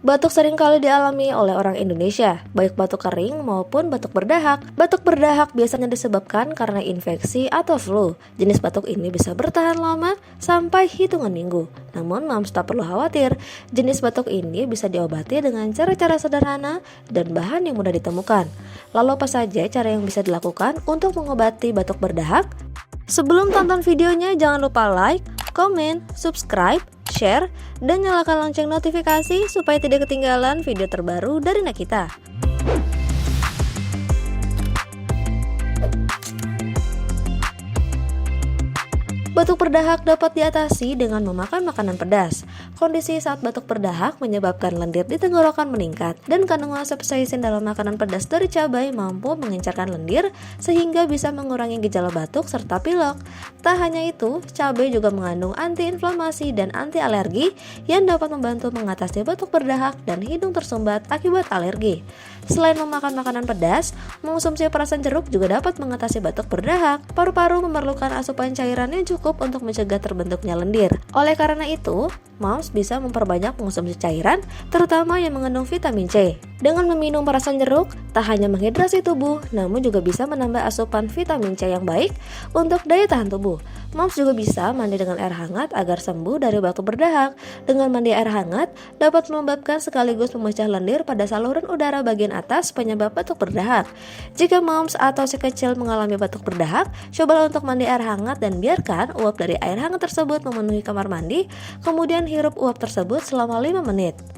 Batuk seringkali dialami oleh orang Indonesia, baik batuk kering maupun batuk berdahak. Batuk berdahak biasanya disebabkan karena infeksi atau flu. Jenis batuk ini bisa bertahan lama sampai hitungan minggu. Namun Moms tak perlu khawatir, jenis batuk ini bisa diobati dengan cara-cara sederhana dan bahan yang mudah ditemukan. Lalu apa saja cara yang bisa dilakukan untuk mengobati batuk berdahak? Sebelum tonton videonya jangan lupa like, komen, subscribe, share, dan nyalakan lonceng notifikasi supaya tidak ketinggalan video terbaru dari Nakita. Batuk berdahak dapat diatasi dengan memakan makanan pedas. Kondisi saat batuk berdahak menyebabkan lendir di tenggorokan meningkat dan kandungan capsaicin dalam makanan pedas dari cabai mampu mengencarkan lendir sehingga bisa mengurangi gejala batuk serta pilek. Tak hanya itu, cabai juga mengandung antiinflamasi dan anti alergi yang dapat membantu mengatasi batuk berdahak dan hidung tersumbat akibat alergi. Selain memakan makanan pedas, mengonsumsi perasan jeruk juga dapat mengatasi batuk berdahak. Paru-paru memerlukan asupan cairan yang cukup untuk mencegah terbentuknya lendir. Oleh karena itu, Moms bisa memperbanyak mengonsumsi cairan, terutama yang mengandung vitamin C. Dengan meminum perasan jeruk, tak hanya menghidrasi tubuh, namun juga bisa menambah asupan vitamin C yang baik untuk daya tahan tubuh. Moms juga bisa mandi dengan air hangat agar sembuh dari batuk berdahak. Dengan mandi air hangat, dapat menyebabkan sekaligus memecah lendir pada saluran udara bagian atas penyebab batuk berdahak. Jika Moms atau si kecil mengalami batuk berdahak, cobalah untuk mandi air hangat dan biarkan uap dari air hangat tersebut memenuhi kamar mandi, kemudian hirup uap tersebut selama 5 menit.